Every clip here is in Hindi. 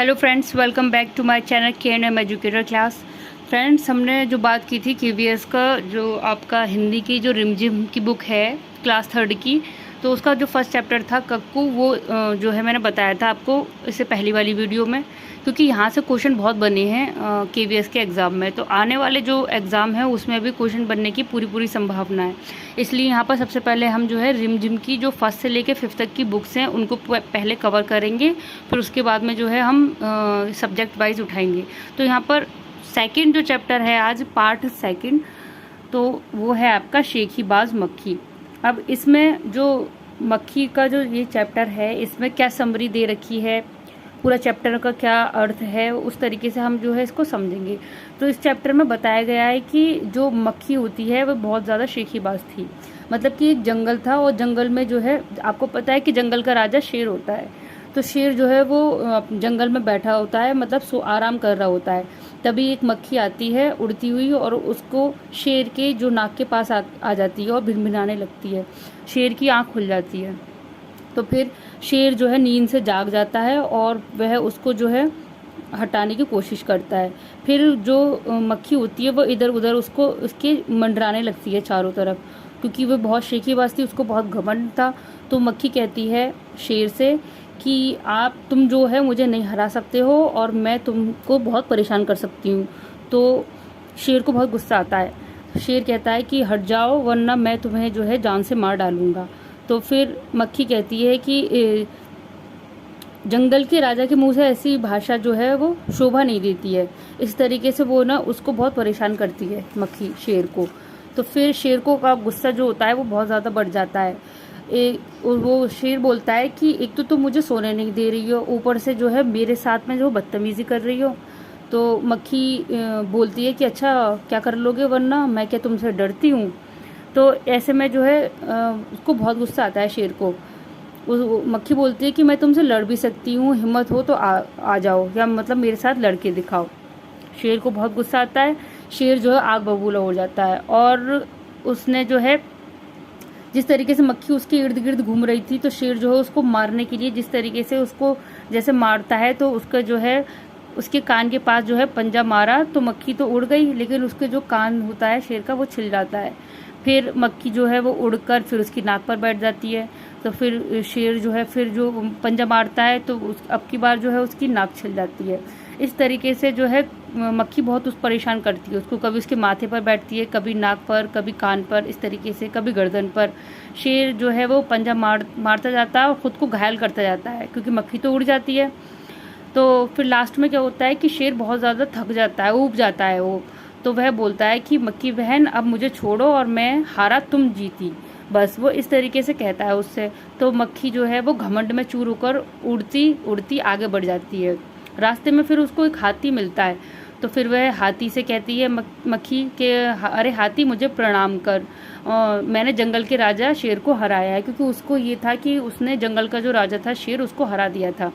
Hello friends, welcome back to my channel KNM educator class. Friends, हमने जो बात की थी KVS का, जो आपका हिंदी की जो रिमझिम की बुक है क्लास 3 की, तो उसका जो फर्स्ट चैप्टर था कक्कू, वो जो है मैंने बताया था आपको इससे पहली वाली वीडियो में, क्योंकि यहाँ से क्वेश्चन बहुत बने हैं KVS के एग्ज़ाम में। तो आने वाले जो एग्ज़ाम है उसमें भी क्वेश्चन बनने की पूरी संभावना है। इसलिए यहाँ पर सबसे पहले हम जो है रिमझिम की जो फर्स्ट से लेके 5th तक की बुक्स हैं उनको पहले कवर करेंगे, फिर उसके बाद में जो है हम सब्जेक्ट वाइज उठाएंगे। तो यहाँ पर सेकंड जो चैप्टर है आज, पार्ट सेकंड, तो वो है आपका शेखीबाज मक्खी। अब इसमें जो मक्खी का जो ये चैप्टर है, इसमें क्या समरी दे रखी है, पूरा चैप्टर का क्या अर्थ है, उस तरीके से हम जो है इसको समझेंगे। तो इस चैप्टर में बताया गया है कि जो मक्खी होती है वो बहुत ज़्यादा शेखीबाज थी। मतलब कि एक जंगल था और जंगल में जो है, आपको पता है कि जंगल का राजा शेर होता है। तो शेर जो है वो जंगल में बैठा होता है, मतलब आराम कर रहा होता है। तभी एक मक्खी आती है उड़ती हुई और उसको शेर के जो नाक के पास आ जाती है और भिनभिनाने लगती है। शेर की आँख खुल जाती है। तो फिर शेर जो है नींद से जाग जाता है और वह उसको जो है हटाने की कोशिश करता है। फिर जो मक्खी होती है वो इधर उधर उसको उसके मंडराने लगती है चारों तरफ, क्योंकि वो बहुत शेखीबाज थी, उसको बहुत घमंड था। तो मक्खी कहती है शेर से कि तुम जो है मुझे नहीं हरा सकते हो और मैं तुमको बहुत परेशान कर सकती हूँ। तो शेर को बहुत गुस्सा आता है। शेर कहता है कि हट जाओ वरना मैं तुम्हें जो है जान से मार डालूंगा। तो फिर मक्खी कहती है कि जंगल के राजा के मुंह से ऐसी भाषा जो है वो शोभा नहीं देती है। इस तरीके से वो ना उसको बहुत परेशान करती है मक्खी शेर को। तो फिर शेर को का गुस्सा जो होता है वो बहुत ज़्यादा बढ़ जाता है। वो शेर बोलता है कि एक तो तुम मुझे सोने नहीं दे रही हो, ऊपर से जो है मेरे साथ में जो बदतमीज़ी कर रही हो। तो मक्खी बोलती है कि अच्छा क्या कर लोगे, वरना मैं क्या तुमसे डरती हूँ। तो ऐसे में जो है उसको बहुत गुस्सा आता है शेर को। मक्खी बोलती है कि मैं तुमसे लड़ भी सकती हूँ, हिम्मत हो तो आ जाओ, या मतलब मेरे साथ लड़के दिखाओ। शेर को बहुत गुस्सा आता है। शेर जो है आग बबूला हो जाता है और उसने जो है जिस तरीके से मक्खी उसके इर्द गिर्द घूम रही थी, तो शेर जो है उसको मारने के लिए जिस तरीके से उसको जैसे मारता है, तो उसका जो है उसके कान के पास जो है पंजा मारा, तो मक्खी तो उड़ गई, लेकिन उसके जो कान होता है शेर का वो छिल जाता है। फिर मक्खी जो है वो उड़कर फिर उसकी नाक पर बैठ जाती है। तो फिर शेर जो है फिर जो पंजा मारता है तो अब की बार जो है उसकी नाक छिल जाती है। इस तरीके से जो है मक्खी बहुत परेशान करती है उसको। कभी उसके माथे पर बैठती है, कभी नाक पर, कभी कान पर, इस तरीके से, कभी गर्दन पर। शेर जो है वो पंजा मारता जाता है और ख़ुद को घायल करता जाता है, क्योंकि मक्खी तो उड़ जाती है। तो फिर लास्ट में क्या होता है कि शेर बहुत ज़्यादा थक जाता है, ऊब जाता है वो। तो वह बोलता है कि मक्खी बहन अब मुझे छोड़ो और मैं हारा तुम जीती, बस वो इस तरीके से कहता है उससे। तो मक्खी जो है वो घमंड में चूर होकर उड़ती उड़ती आगे बढ़ जाती है। रास्ते में फिर उसको एक हाथी मिलता है। तो फिर वह हाथी से कहती है मक्खी के अरे हाथी मुझे प्रणाम कर, मैंने जंगल के राजा शेर को हराया है। क्योंकि उसको ये था कि उसने जंगल का जो राजा था शेर, उसको हरा दिया था,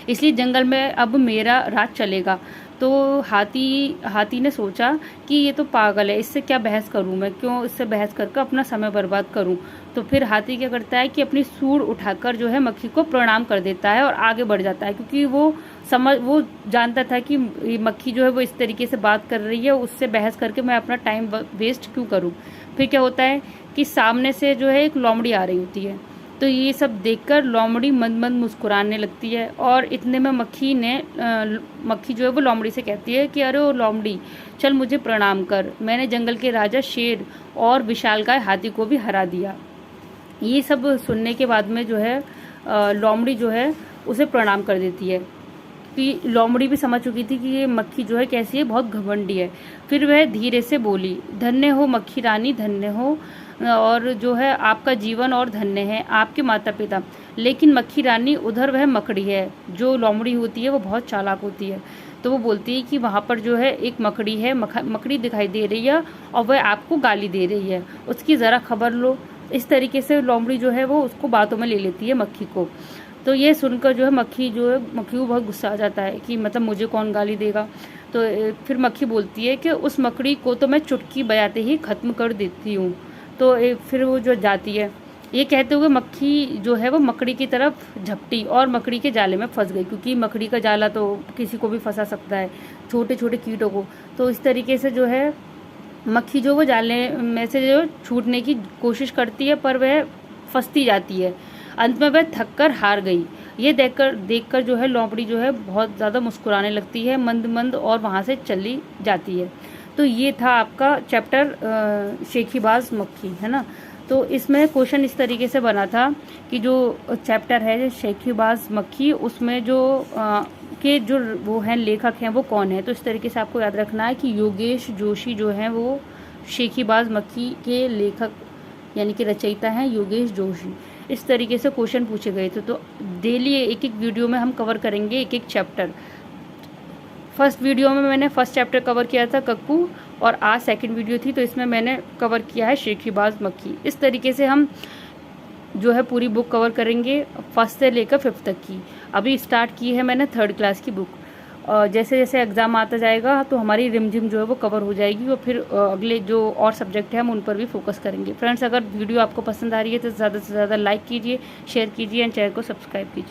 इसलिए जंगल में अब मेरा राज चलेगा। तो हाथी ने सोचा कि ये तो पागल है, इससे क्या बहस करूं मैं, क्यों इससे बहस करके अपना समय बर्बाद करूं। तो फिर हाथी क्या करता है कि अपनी सूंड उठाकर जो है मक्खी को प्रणाम कर देता है और आगे बढ़ जाता है, क्योंकि वो जानता था कि ये मक्खी जो है वो इस तरीके से बात कर रही है, उससे बहस करके मैं अपना टाइम वेस्ट क्यों करूँ। फिर क्या होता है कि सामने से जो है एक लोमड़ी आ रही होती है। तो ये सब देखकर लोमड़ी मंद मंद मुस्कुराने लगती है और इतने में मक्खी जो है वो लोमड़ी से कहती है कि अरे ओ लोमड़ी, चल मुझे प्रणाम कर, मैंने जंगल के राजा शेर और विशालकाय हाथी को भी हरा दिया। ये सब सुनने के बाद में जो है लोमड़ी जो है उसे प्रणाम कर देती है, कि लोमड़ी भी समझ चुकी थी कि ये मक्खी जो है कैसी है, बहुत घमंडी है। फिर वह धीरे से बोली, धन्य हो मक्खी रानी, धन्य हो, और जो है आपका जीवन और धन्य है आपके माता पिता। लेकिन मक्खी रानी, उधर वह मकड़ी है। जो लोमड़ी होती है वो बहुत चालाक होती है। तो वो बोलती है कि वहाँ पर जो है एक मकड़ी है, मकड़ी दिखाई दे रही है और वह आपको गाली दे रही है, उसकी ज़रा खबर लो। इस तरीके से लोमड़ी जो है वो उसको बातों में ले लेती है मक्खी को। तो ये सुनकर जो है मक्खी को बहुत गुस्सा आ जाता है कि मतलब मुझे कौन गाली देगा। तो फिर मक्खी बोलती है कि उस मकड़ी को तो मैं चुटकी बजाते ही ख़त्म कर देती हूँ। तो फिर वो जो जाती है ये कहते हुए मक्खी जो है वो मकड़ी की तरफ झपटी और मकड़ी के जाले में फंस गई, क्योंकि मकड़ी का जाला तो किसी को भी फंसा सकता है, छोटे छोटे कीटों को। तो इस तरीके से जो है मक्खी जो वो जाले में से जो छूटने की कोशिश करती है, पर वह फंसती जाती है। अंत में वह थक कर हार गई। ये देखकर जो है लोमड़ी जो है बहुत ज़्यादा मुस्कुराने लगती है मंद मंद, और वहाँ से चली जाती है। तो ये था आपका चैप्टर शेखीबाज मक्खी, है ना। तो इसमें क्वेश्चन इस तरीके से बना था कि जो चैप्टर है शेखीबाज मक्खी, उसमें जो के जो वो हैं लेखक हैं वो कौन है। तो इस तरीके से आपको याद रखना है कि योगेश जोशी जो हैं वो शेखीबाज मक्खी के लेखक यानी कि रचयिता हैं योगेश जोशी। इस तरीके से क्वेश्चन पूछे गए थे। तो डेली एक एक वीडियो में हम कवर करेंगे एक एक चैप्टर। फर्स्ट वीडियो में मैंने फर्स्ट चैप्टर कवर किया था कक्कू, और आज सेकंड वीडियो थी, तो इसमें मैंने कवर किया है शेखीबाज मक्खी। इस तरीके से हम जो है पूरी बुक कवर करेंगे, फर्स्ट से लेकर 5th तक की। अभी स्टार्ट की है मैंने 3rd क्लास की बुक। जैसे जैसे एग्ज़ाम आता जाएगा तो हमारी रिमझिम जो है वो कवर हो जाएगी, और फिर अगले जो और सब्जेक्ट है हम उन पर भी फोकस करेंगे। फ्रेंड्स, अगर वीडियो आपको पसंद आ रही है तो ज़्यादा से ज़्यादा लाइक कीजिए, शेयर कीजिए एंड चैनल को सब्सक्राइब कीजिए।